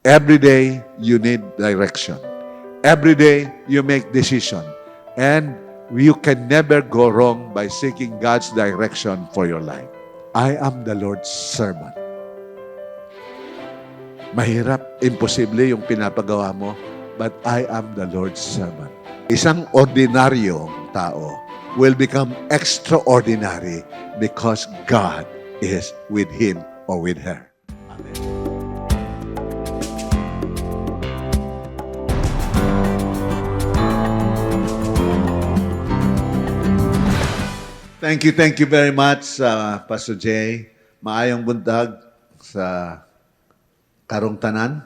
Every day, you need direction. Every day, you make decision. And you can never go wrong by seeking God's direction for your life. I am the Lord's servant. Mahirap, imposible yung pinapagawa mo, but I am the Lord's servant. Isang ordinaryong tao will become extraordinary because God is with him or with her. Amen. Thank you very much, Pastor Jay. Maayong buntag sa karong tanan.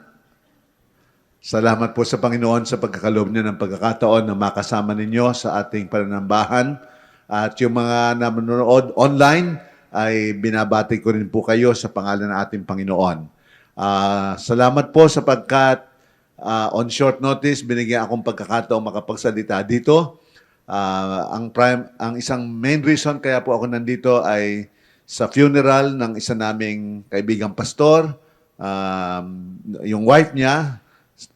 Salamat po sa Panginoon sa pagkakaloob niyo ng pagkakataon na makasama ninyo sa ating pananambahan. At yung mga nanonood online, ay binabati ko rin po kayo sa pangalan ng ating Panginoon. Salamat po sapagkat on short notice, binigyan akong pagkakataon makapagsalita dito. Ang isang main reason kaya po ako nandito ay sa funeral ng isa naming kaibigang pastor. Yung wife niya,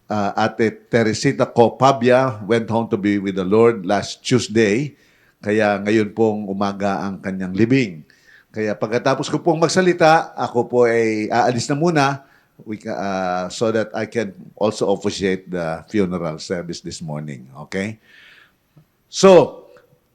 Ate Teresita Copabia, went home to be with the Lord last Tuesday. Kaya ngayon pong umaga ang kanyang libing. Kaya pagkatapos ko pong magsalita, ako po ay aalis na muna so that I can also officiate the funeral service this morning. Okay? So,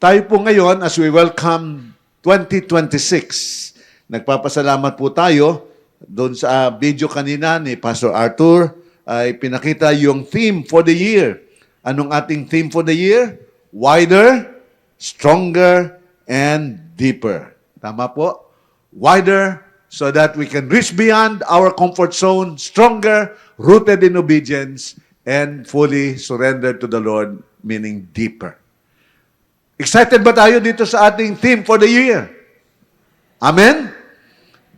tayo po ngayon as we welcome 2026. Nagpapasalamat po tayo doon sa video kanina ni Pastor Arthur ay pinakita yung theme for the year. Anong ating theme for the year? Wider, stronger, and deeper. Tama po? Wider, so that we can reach beyond our comfort zone, stronger, rooted in obedience, and fully surrendered to the Lord, meaning deeper. Excited ba tayo dito sa ating theme for the year? Amen?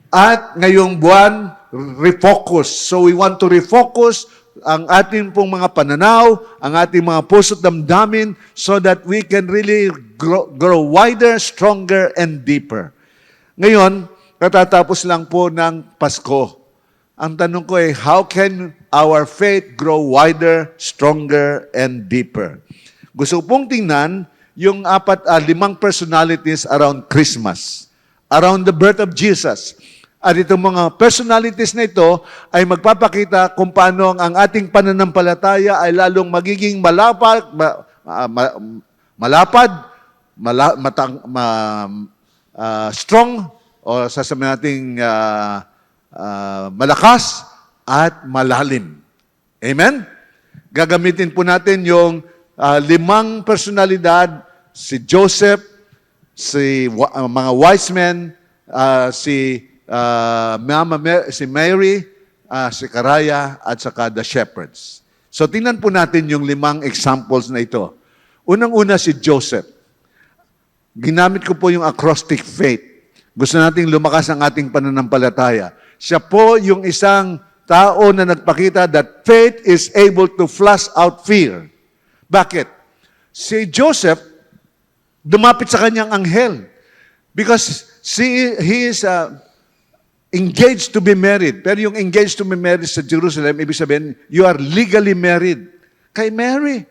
At ngayong buwan, refocus. So we want to refocus ang ating pong mga pananaw, ang ating mga puso't damdamin so that we can really grow wider, stronger, and deeper. Ngayon, katatapos lang po ng Pasko. Ang tanong ko ay, how can our faith grow wider, stronger, and deeper? Gusto pong tingnan yung limang personalities around Christmas, around the birth of Jesus. At itong mga personalities na ito ay magpapakita kung paano ang ating pananampalataya ay lalong magiging strong, o sasabihin natin malakas at malalim. Amen? Gagamitin po natin yung limang personalidad, si Joseph, mga wise men, si Mary, si Karaya, at saka the shepherds. So tingnan po natin yung limang examples na ito. Unang-una si Joseph. Ginamit ko po yung acrostic faith. Gusto nating lumakas ang ating pananampalataya. Siya po yung isang tao na nagpakita that faith is able to flush out fear. Bakit? Si Joseph, dumapit sa kanyang anghel because he is engaged to be married. Pero yung engaged to be married sa Jerusalem, ibig sabihin, you are legally married kay Mary.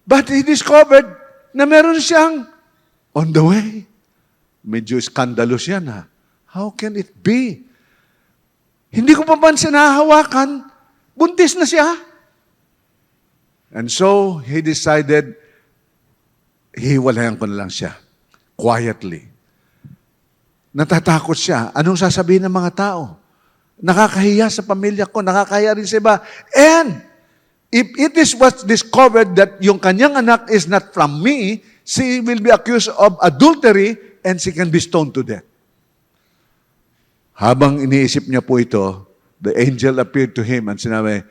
But he discovered na meron siyang on the way. Medyo scandalous yan, ha? How can it be? Hindi ko pa man siya nahahawakan. Buntis na siya. And so, he decided, hiwalayan ko na lang siya. Quietly. Natatakot siya. Anong sasabihin ng mga tao? Nakakahiya sa pamilya ko, nakakahiya rin sa iba. And, if it is what's discovered that yung kanyang anak is not from me, she will be accused of adultery and she can be stoned to death. Habang iniisip niya po ito, the angel appeared to him and sinabi,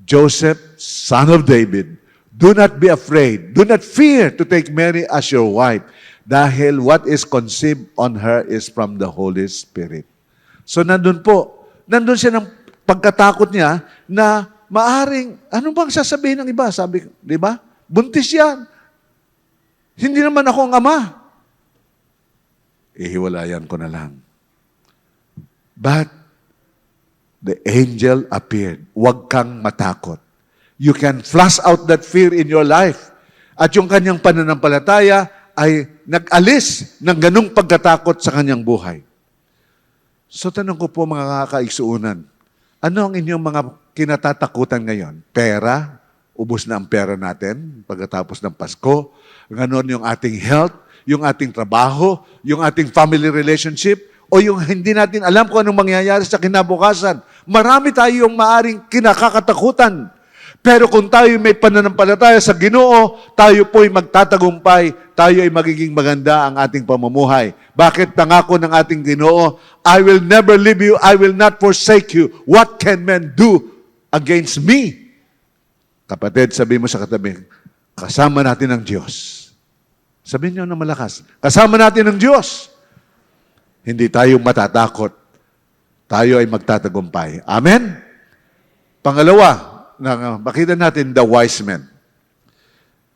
Joseph, son of David, do not be afraid. Do not fear to take Mary as your wife, dahil what is conceived on her is from the Holy Spirit. So nandun siya ng pagkatakot niya na maaring, ano bang sasabihin ng iba? Sabi, di ba? Buntis yan. Hindi naman ako ang ama. Ihiwalayan ko na lang. But the angel appeared. Huwag kang matakot. You can flush out that fear in your life. At yung kanyang pananampalataya ay nag-alis ng ganung pagkatakot sa kanyang buhay. So tanong ko po mga kakaigsuunan, ano ang inyong mga kinatatakutan ngayon? Pera? Ubus na ang pera natin pagkatapos ng Pasko. Ganon yung ating health, yung ating trabaho, yung ating family relationship, o yung hindi natin alam kung anong mangyayari sa kinabukasan. Marami tayong maaring kinakatakutan. Pero kung tayo may pananampalataya sa Ginoo, tayo po'y magtatagumpay, tayo ay magiging maganda ang ating pamumuhay. Bakit pangako ng ating Ginoo, I will never leave you, I will not forsake you. What can men do against me? Kapatid, sabi mo sa katabi, kasama natin ang Diyos. Sabihin niyo na malakas, kasama natin ang Diyos. Hindi tayo matatakot. Tayo ay magtatagumpay. Amen? Pangalawa, makita natin the wise men.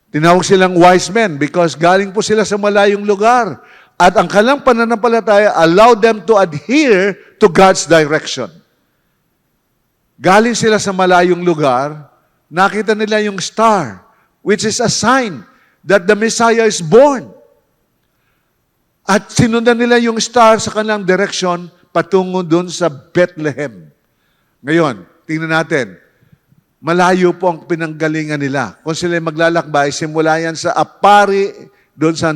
Tinawag silang wise men because galing po sila sa malayong lugar. At ang kanilang pananampalataya allowed them to adhere to God's direction. Galing sila sa malayong lugar, nakita nila yung star, which is a sign that the Messiah is born. At sinundan nila yung star sa kanilang direction patungo doon sa Bethlehem. Ngayon, tingnan natin, malayo po ang pinanggalingan nila. Kung sila maglalakbay, simula yan sa Apari, doon sa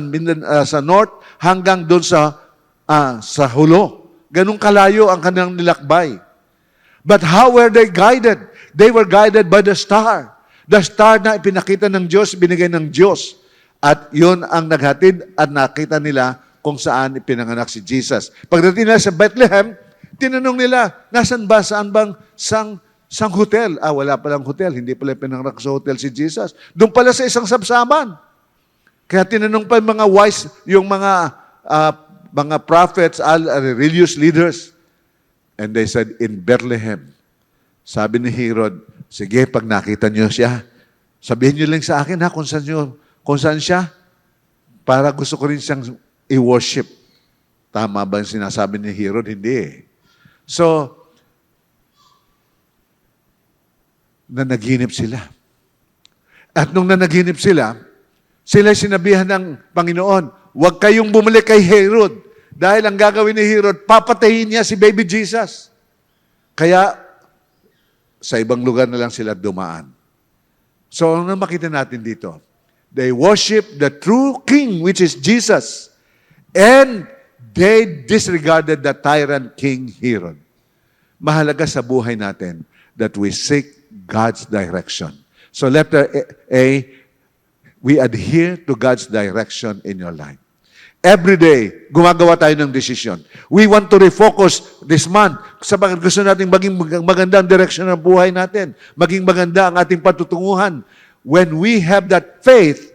north, hanggang doon sa Hulo. Ganun kalayo ang kanilang nilakbay. But how were they guided? They were guided by the star. The star na ipinakita ng Diyos, binigay ng Diyos. At yun ang naghatid at nakita nila kung saan ipinanganak si Jesus. Pagdating nila sa Bethlehem, tinanong nila, nasan ba, saan bang sang hotel? Wala palang hotel, hindi pala pinanganak sa hotel si Jesus. Doon pala sa isang sabsaban. Kaya tinanong pa yung mga wise, yung mga prophets, religious leaders. And they said, in Bethlehem. Sabi ni Herod, sige, pag nakita niyo siya, sabihin niyo lang sa akin kung saan siya, para gusto ko rin siyang i-worship. Tama ba yung sinasabi ni Herod? Hindi eh. So, nanaginip sila. At nung nanaginip sila sinabihan ng Panginoon, huwag kayong bumalik kay Herod. Dahil ang gagawin ni Herod, papatayin niya si baby Jesus. Kaya, sa ibang lugar na lang sila dumaan. So, ano makita natin dito? They worship the true King, which is Jesus. And they disregarded the tyrant King Herod. Mahalaga sa buhay natin that we seek God's direction. So letter A, we adhere to God's direction in your life. Every day, gumagawa tayo ng desisyon. We want to refocus this month sa gusto natin maging maganda ang direction ng buhay natin. Maging maganda ang ating patutunguhan. When we have that faith,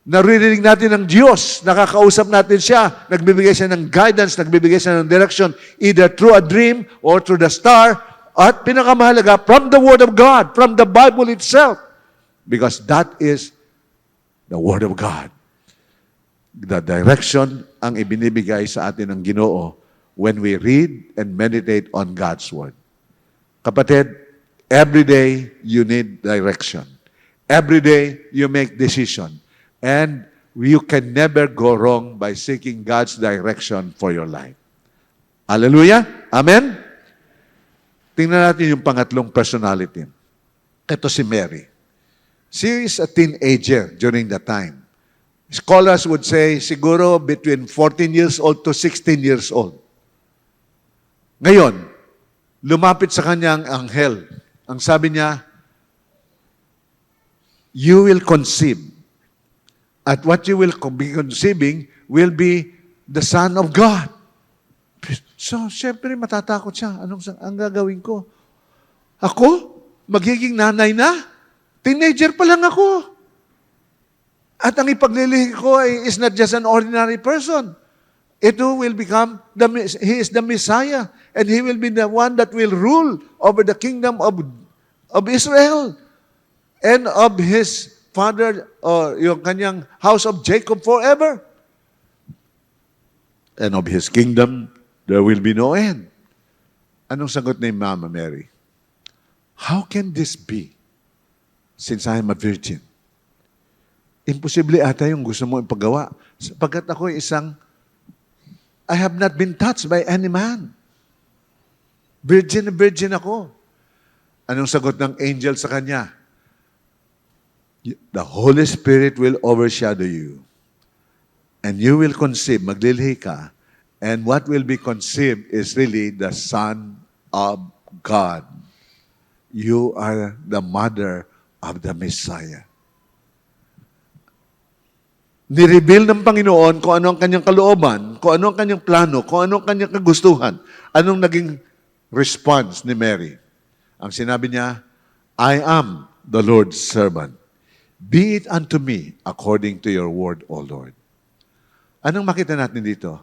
naririnig natin ng Diyos, nakakausap natin siya, nagbibigay siya ng guidance, nagbibigay siya ng direction, either through a dream or through the star, at pinakamahalaga, from the Word of God, from the Bible itself. Because that is the Word of God. The direction ang ibinibigay sa atin ng Ginoo when we read and meditate on God's Word. Kapatid, every day you need direction. Every day you make decision. And you can never go wrong by seeking God's direction for your life. Hallelujah? Amen? Tingnan natin yung pangatlong personality. Ito si Mary. She is a teenager during that time. Scholars would say siguro between 14 years old to 16 years old. Ngayon, lumapit sa kanya ang anghel. Ang sabi niya, you will conceive. At what you will be conceiving will be the Son of God. So, syempre, matatakot siya. Ang gagawin ko? Ako? Magiging nanay na? Teenager pa lang ako. At ang ipaglilihi ko is not just an ordinary person. Ito will become, he is the Messiah. And he will be the one that will rule over the kingdom of Israel. And of his father, or yung kanyang house of Jacob forever. And of his kingdom, there will be no end. Anong sagot ni Mama Mary? How can this be since I am a virgin? Imposible ata yung gusto mo ipagawa. Sapagkat ako I have not been touched by any man. Virgin na virgin ako. Anong sagot ng angel sa kanya? The Holy Spirit will overshadow you. And you will conceive, maglilihi ka, and what will be conceived is really the Son of God. You are the mother of the Messiah. Nireveal ng Panginoon kung ano ang kanyang kalooban, kung ano ang kanyang plano, kung ano ang kanyang kagustuhan. Anong naging response ni Mary? Ang sinabi niya, I am the Lord's servant. Be it unto me according to your word, O Lord. Anong makita natin dito?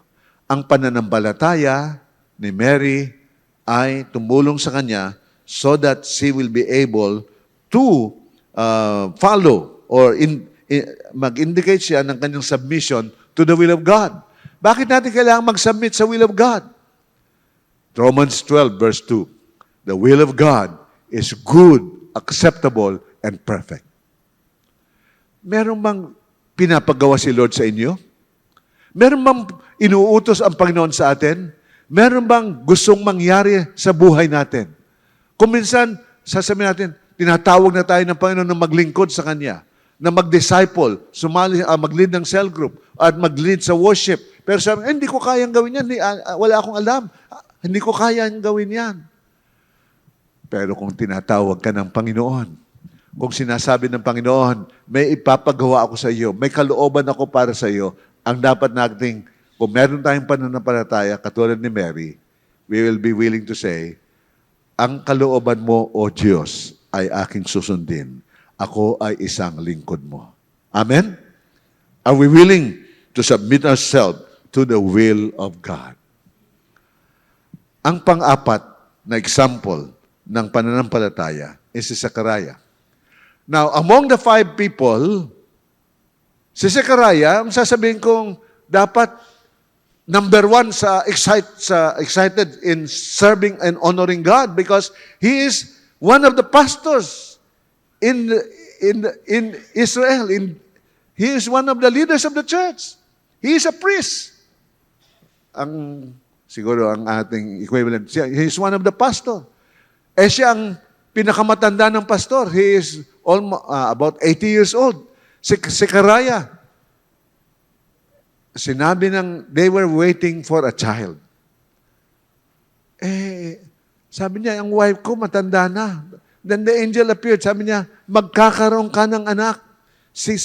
Ang pananampalataya ni Mary ay tumulong sa kanya so that she will be able to follow or mag-indicate siya ng kanyang submission to the will of God. Bakit natin kailangan mag-submit sa will of God? Romans 12 verse 2. The will of God is good, acceptable, and perfect. Meron bang pinapagawa si Lord sa inyo? Meron bang inuutos ang Panginoon sa atin? Meron bang gustong mangyari sa buhay natin? Kung minsan, sasabihin natin, tinatawag na tayo ng Panginoon na maglingkod sa Kanya, na mag-disciple, mag-lead ng cell group, at mag-lead sa worship. Pero sabi, hindi ko kayang gawin yan. Wala akong alam. Hindi ko kayang gawin yan. Pero kung tinatawag ka ng Panginoon, kung sinasabi ng Panginoon, may ipapagawa ako sa iyo, may kalooban ako para sa iyo, ang dapat nating, kung meron tayong pananampalataya, katulad ni Mary, we will be willing to say, ang kalooban mo, O Diyos, ay aking susundin. Ako ay isang lingkod mo. Amen? Are we willing to submit ourselves to the will of God? Ang pang-apat na example ng pananampalataya is si Zechariah. Now, among the 5 people, si Zechariah, ang sasabihin kong dapat number 1 excited in serving and honoring God because he is one of the pastors in Israel. He is one of the leaders of the church. He is a priest. Siguro ang ating equivalent, he is one of the pastor. Siya ang pinakamatanda ng pastor. He is about 80 years old. Si Zechariah, sinabi they were waiting for a child. Sabi niya, ang wife ko matanda na. Then the angel appeared. Sabi niya, magkakaroon ka ng anak. Si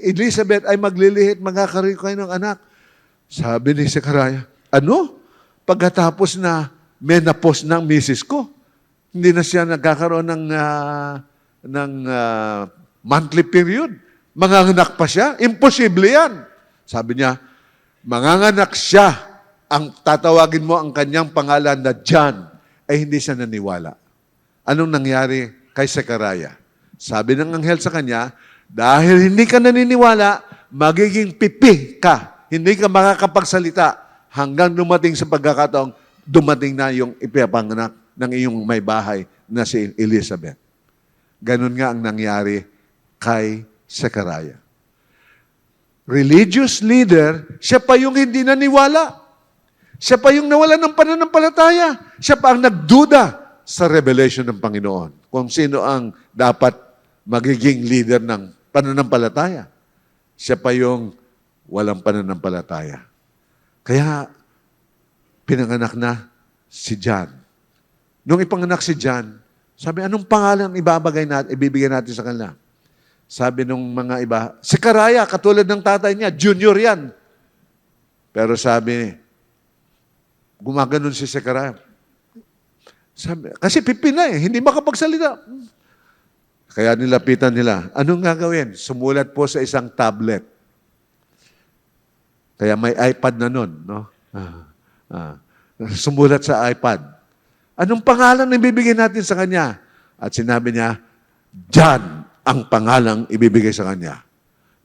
Elizabeth ay maglilihit, magkakaroon kayo ng anak. Sabi ni Zechariah, ano? Pagkatapos na menopause ng misis ko, hindi na siya nagkakaroon ng monthly period. Manganganak pa siya? Imposible yan. Sabi niya, manganganak siya. Ang tatawagin mo ang kanyang pangalan na John. Ay hindi siya naniwala. Anong nangyari kay Zechariah? Sabi ng anghel sa kanya, dahil hindi ka naniniwala, magiging pipi ka. Hindi ka makakapagsalita hanggang dumating sa pagkakataong dumating na yung ipapanganak ng iyong may bahay na si Elizabeth. Ganun nga ang nangyari kay Zechariah. Religious leader, siya pa yung hindi naniwala. Siya pa yung nawalan ng pananampalataya. Siya pa ang nagduda sa revelation ng Panginoon. Kung sino ang dapat magiging leader ng pananampalataya. Siya pa yung walang pananampalataya. Kaya, pinanganak na si John. Nung ipanganak si John, sabi, anong pangalan ibibigay natin sa kanila? Sabi nung mga iba, Zechariah, katulad ng tatay niya, junior yan. Pero sabi, gumaganon si Zechariah. Sabi, kasi pipi na hindi makapagsalita. Kaya nilapitan nila, anong gagawin? Sumulat po sa isang tablet. Kaya may iPad na nun, no? Sumulat sa iPad. Anong pangalan na ibibigay natin sa kanya? At sinabi niya, John ang pangalang ibibigay sa kanya.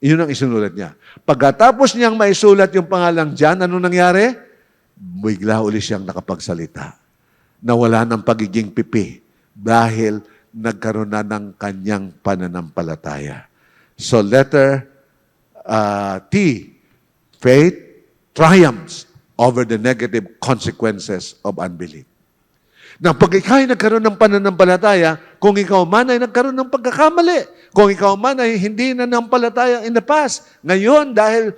Iyon ang isinulat niya. Pagkatapos niyang maisulat yung pangalang John, anong nangyari? Bigla uli siyang nakapagsalita. nawala ng pagiging pipi dahil nagkaroon na ng kanyang pananampalataya. So letter T, faith triumphs over the negative consequences of unbelief. Na pag ikaw ay nagkaroon ng pananampalataya, kung ikaw man ay nagkaroon ng pagkakamali, kung ikaw man ay hindi nanampalataya in the past, ngayon dahil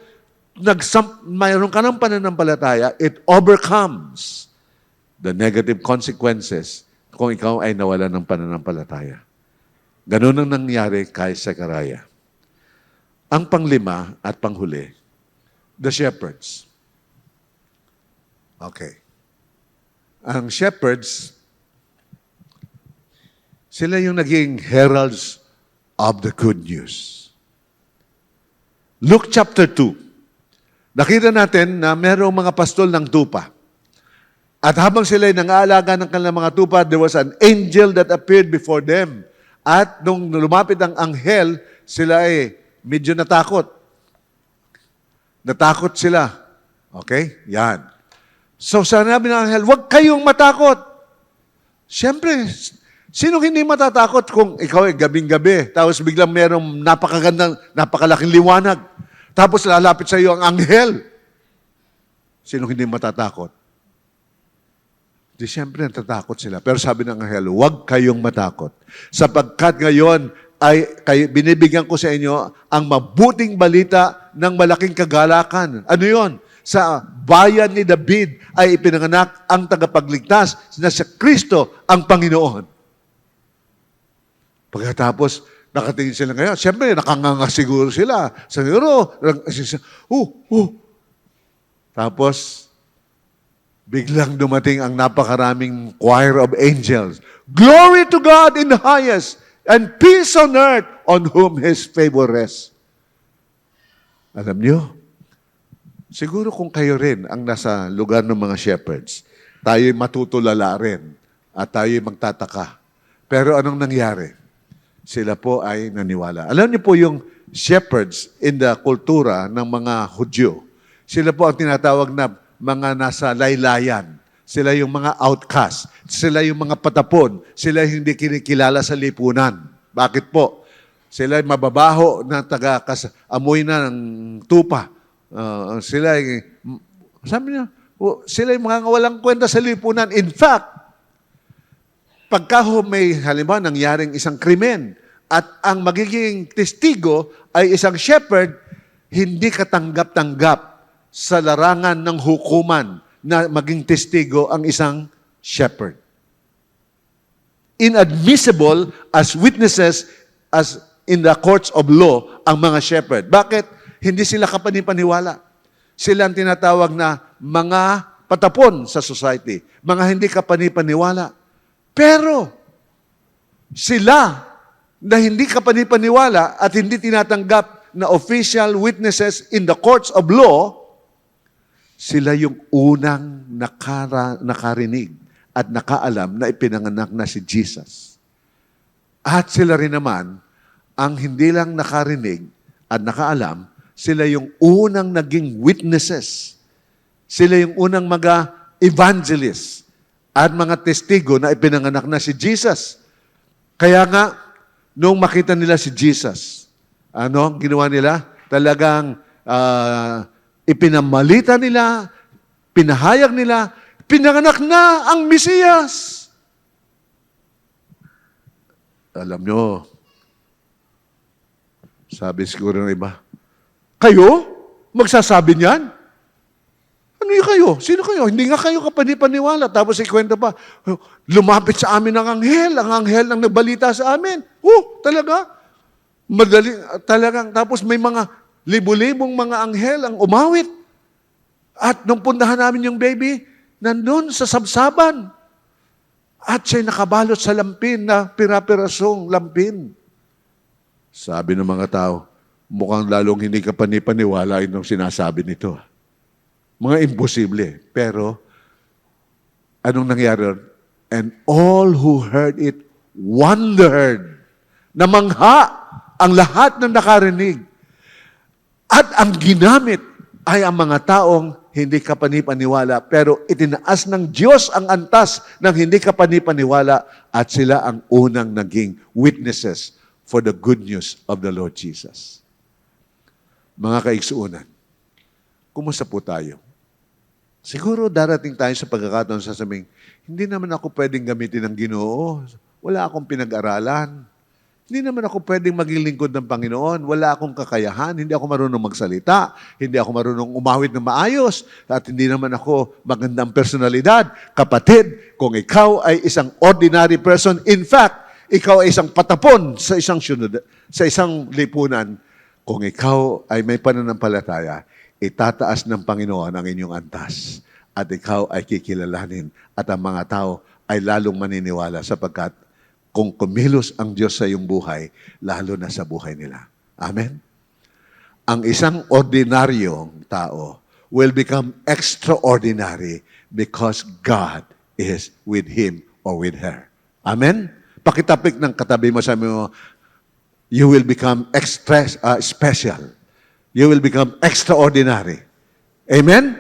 mayroon ka ng pananampalataya, it overcomes the negative consequences kung ikaw ay nawala ng pananampalataya. Ganun ang nangyari kay Zechariah. Ang panglima at panghuli, the shepherds. Okay. Ang shepherds, sila yung naging heralds of the good news. Luke chapter 2. Nakita natin na mayroong mga pastol ng tupa. At habang sila ay nangaalaga ng kanilang mga tupa, there was an angel that appeared before them. At nung lumapit ang anghel, sila ay medyo natakot. Natakot sila. Okay? Yan. So sinabi ng anghel, huwag kayong matakot. Siyempre, sino hindi matatakot kung ikaw ay gabing-gabi, tapos biglang merong napakagandang, napakalaking liwanag, tapos lalapit sa iyo ang anghel. Sino hindi matatakot? Di siyempre natatakot sila. Pero sabi ng anghel, huwag kayong matakot. Sapagkat ngayon ay binibigyan ko sa inyo ang mabuting balita ng malaking kagalakan. Ano yon? Sa bayan ni David ay ipinanganak ang tagapagligtas na si Kristo ang Panginoon. Pagkatapos, nakatingin sila ngayon. Siyempre, nakanganga siguro sila. Siguro, Tapos, biglang dumating ang napakaraming choir of angels. Glory to God in the highest, and peace on earth on whom His favor rests. Alam niyo, siguro kung kayo rin ang nasa lugar ng mga shepherds, tayo'y matutulala rin at tayo'y magtataka. Pero anong nangyari? Sila po ay naniwala. Alam niyo po yung shepherds in the kultura ng mga Hudyo, sila po ang tinatawag na mga nasa laylayan. Sila yung mga outcast. Sila yung mga patapon. Sila yung hindi kinikilala sa lipunan. Bakit po? Sila ay mababaho na amoy na ng tupa. Sila ay, sabi niya, sila yung mga walang kwenta sa lipunan. In fact, pagka may halimbawa nangyaring isang krimen at ang magiging testigo ay isang shepherd, hindi katanggap-tanggap sa larangan ng hukuman na maging testigo ang isang shepherd. Inadmissible as witnesses as in the courts of law ang mga shepherd. Bakit? Hindi sila kapanipaniwala. Sila ang tinatawag na mga patapon sa society. Mga hindi kapanipaniwala. Pero, sila na hindi kapanipaniwala at hindi tinatanggap na official witnesses in the courts of law, sila yung unang nakarinig at nakaalam na ipinanganak na si Jesus. At sila rin naman, ang hindi lang nakarinig at nakaalam, sila yung unang naging witnesses. Sila yung unang mga evangelists at mga testigo na ipinanganak na si Jesus. Kaya nga, nung makita nila si Jesus, ano ang ginawa nila? Talagang ipinamalita nila, pinahayag nila, pinanganak na ang Mesiyas. Alam nyo, sabi siguro ng iba, kayo? Magsasabi niyan? Ano yung kayo? Sino kayo? Hindi nga kayo kapanipaniwala. Tapos ikwento pa, lumapit sa amin ang anghel ang nagbalita sa amin. Talaga? Madali, talagang, tapos may mga libu-libong mga anghel ang umawit. At nung puntahan namin yung baby, nandun sa sabsaban. At siya'y nakabalot sa lampin na pira-pirasong lampin. Sabi ng mga tao, mukhang lalong hindi ka panipaniwala yung sinasabi nito. Mga imposible. Pero, anong nangyari? And all who heard it wondered. Namangha ang lahat ng nakarinig. At ang ginamit ay ang mga taong hindi ka panipaniwala, pero itinaas ng Diyos ang antas ng hindi ka panipaniwala at sila ang unang naging witnesses for the good news of the Lord Jesus. Mga kaigsuunan, kumusta po tayo? Siguro darating tayo sa pagkakataon sasabing, hindi naman ako pwedeng gamitin ng Ginoo. Wala akong pinag-aralan. Hindi naman ako pwedeng maging lingkod ng Panginoon. Wala akong kakayahan. Hindi ako marunong magsalita. Hindi ako marunong umawit ng maayos. At hindi naman ako magandang personalidad. Kapatid, kung ikaw ay isang ordinary person, in fact, ikaw ay isang patapon sa isang syunod, sa isang lipunan, kung ikaw ay may pananampalataya, itataas ng Panginoon ang inyong antas. At ikaw ay kikilalanin. At ang mga tao ay lalong maniniwala sapagkat kung kumilos ang Diyos sa iyong buhay, lalo na sa buhay nila. Amen? Ang isang ordinaryong tao will become extraordinary because God is with him or with her. Amen? Pakitapik ng katabi mo, sabi mo, you will become special. You will become extraordinary. Amen?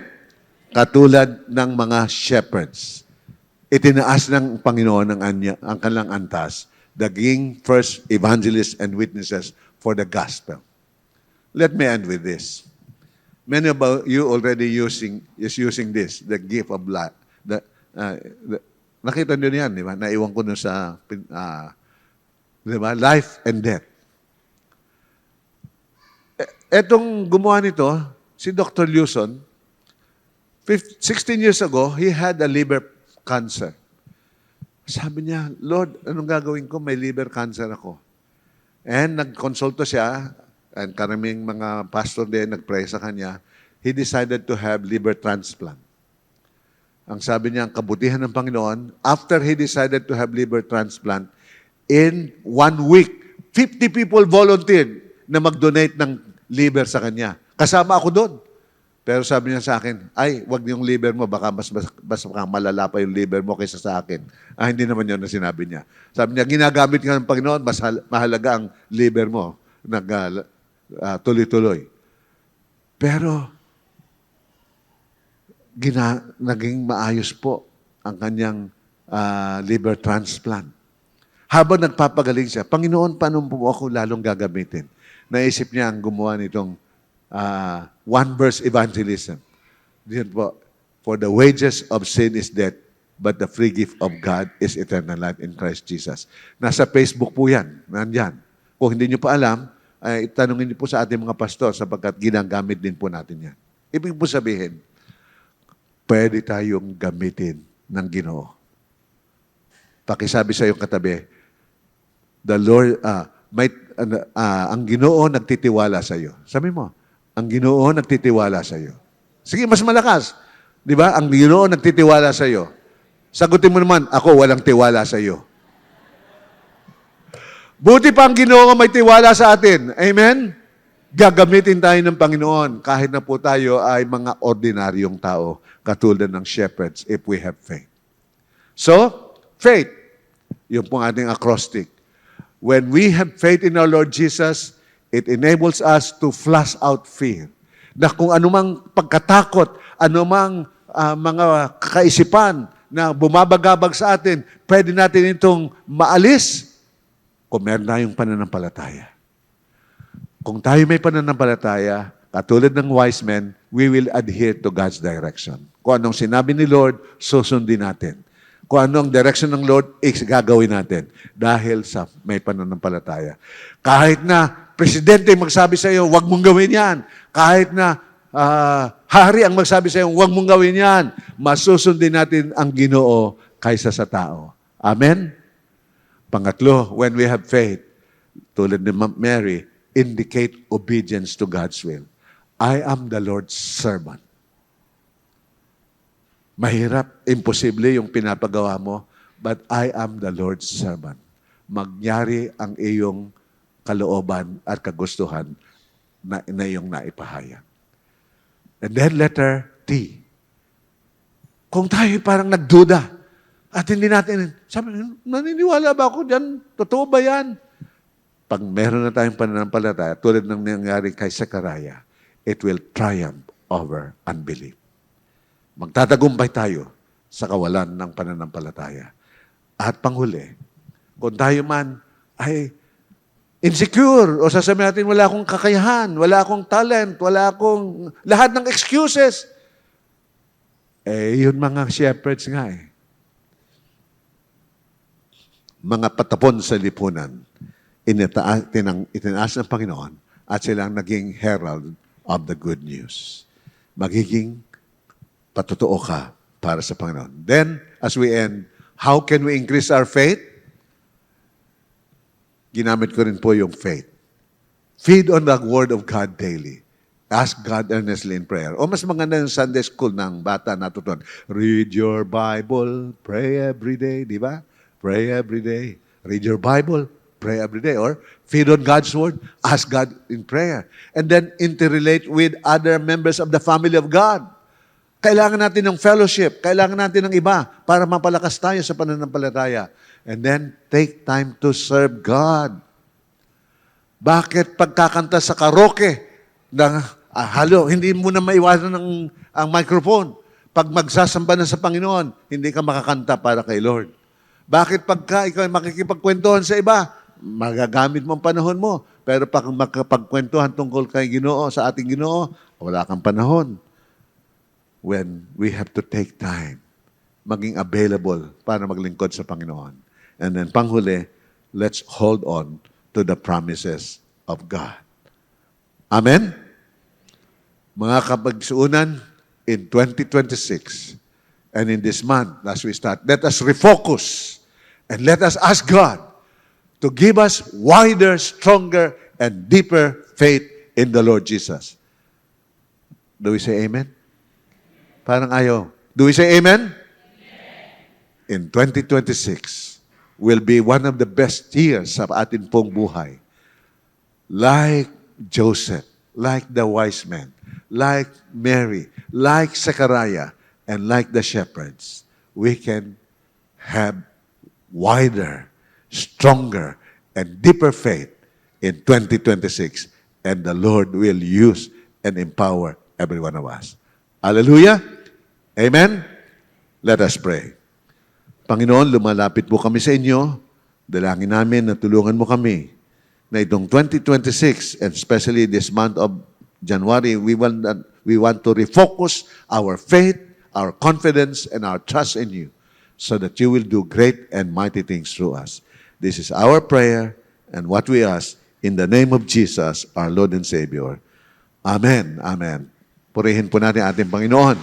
Katulad ng mga shepherds. Itinaas ng Panginoon ang kanilang antas, naging first evangelists and witnesses for the gospel. Let me end with this. Many of you already using this, the gift of life. Nakita niyo yan, di ba? Naiwan ko nun sa di ba? Life and death. Etong gumawa nito, si Dr. Lewson, 16 years ago, he had a liver cancer. Sabi niya, Lord, anong gagawin ko? May liver cancer ako. And nagkonsulto siya, and karaming mga pastor din nagpray sa kanya, he decided to have liver transplant. Ang sabi niya, ang kabutihan ng Panginoon, after he decided to have liver transplant, in 1 week, 50 people volunteered na mag-donate ng liver sa kanya. Kasama ako doon. Pero sabi niya sa akin, ay, wag yung liver mo, baka mas malala pa yung liver mo kaysa sa akin. Hindi naman yun na sinabi niya. Sabi niya, ginagamit ka ng Panginoon, mas mahalaga ang liver mo, tuloy-tuloy. Pero, naging maayos po ang kanyang liver transplant. Habang nagpapagaling siya, Panginoon, paano po ako lalong gagamitin? Naisip niya ang gumawa nitong one-verse evangelism. Diyan po, for the wages of sin is death, but the free gift of God is eternal life in Christ Jesus. Nasa Facebook po yan. Nandyan. Kung hindi nyo pa alam, ay tanungin niyo po sa ating mga pastor sapagkat ginagamit din po natin yan. Ibig po sabihin, pwede tayong gamitin ng Ginoo. Pakisabi sa iyong katabi, the Lord, ang Ginoo nagtitiwala sa iyo. Sabi mo, ang Ginoo nagtitiwala sa iyo. Sige, mas malakas. Di ba? Ang Ginoo nagtitiwala sa iyo. Sagutin mo naman, ako walang tiwala sa iyo. Buti pa ang Ginoo may tiwala sa atin. Amen? Gagamitin tayo ng Panginoon kahit na po tayo ay mga ordinaryong tao katulad ng shepherds if we have faith. So, faith. Yung pong ating acrostic. When we have faith in our Lord Jesus, it enables us to flush out fear. Na kung anumang pagkatakot, anumang mga kaisipan na bumabagabag sa atin, pwede natin itong maalis kung meron tayong pananampalataya. Kung tayo may pananampalataya, katulad ng wise men, we will adhere to God's direction. Kung anong sinabi ni Lord, susundin natin. Kung ano ang direction ng Lord, gagawin natin. Dahil sa may pananampalataya. Kahit na presidente magsabi sa iyo, huwag mong gawin yan. Kahit na hari ang magsabi sa iyo, huwag mong gawin yan. Masusundin natin ang Ginoo kaysa sa tao. Amen? Pangatlo, when we have faith, tulad ni Mary, indicate obedience to God's will. I am the Lord's servant. Mahirap, imposible yung pinapagawa mo, but I am the Lord's servant. Magyari ang iyong kalooban at kagustuhan na iyong naipahayag. And then letter T. Kung tayo parang nagduda at hindi natin, sabi, naniniwala ba ako dyan? Totoo ba yan? Pag meron na tayong pananampalataya, tulad ng nangyari kay Zechariah, it will triumph over unbelief. magtatagumpay tayo sa kawalan ng pananampalataya. At panghuli, kung tayo man ay insecure o sasabihin natin wala akong kakayahan, wala akong talent, wala akong lahat ng excuses, yun mga shepherds nga mga patapon sa lipunan, itinaas ng Panginoon at silang naging herald of the good news. Magiging patotoo ka para sa Panginoon. Then, as we end, how can we increase our faith? Ginamit ko rin po yung faith. Feed on the Word of God daily. Ask God earnestly in prayer. O mas maganda yung Sunday school ng bata natutunan. Read your Bible, pray every day, di ba? Pray every day. Read your Bible, pray every day. Or feed on God's Word, ask God in prayer. And then interrelate with other members of the family of God. Kailangan natin ng fellowship. Kailangan natin ng iba para mapalakas tayo sa pananampalataya. And then take time to serve God. Bakit pagkakanta sa karaoke, hindi mo na maiwasan ang microphone. Pag magsasamba na sa Panginoon, hindi ka makakanta para kay Lord. Bakit pagka ikaw ay makikipagkwentuhan sa iba, magagamit mo ang panahon mo. Pero pag makapagkwentuhan tungkol kay Ginoo, sa ating Ginoo, wala kang panahon. When we have to take time, maging available para maglingkod sa Panginoon. And then panghuli, let's hold on to the promises of God. Amen? Mga kapagsuunan, in 2026, and in this month, as we start, let us refocus and let us ask God to give us wider, stronger, and deeper faith in the Lord Jesus. Do we say amen? Parang ayaw. Do we say amen? In 2026, will be one of the best years sa atin pong buhay. Like Joseph, like the wise men, like Mary, like Zechariah, and like the shepherds, we can have wider, stronger, and deeper faith in 2026. And the Lord will use and empower every one of us. Hallelujah! Amen? Let us pray. Panginoon, lumalapit po kami sa inyo. Dalangin namin na tulungan mo kami na itong 2026, and especially this month of January, we want to refocus our faith, our confidence, and our trust in you so that you will do great and mighty things through us. This is our prayer and what we ask in the name of Jesus, our Lord and Savior. Amen. Amen. Purihin po natin ating Panginoon.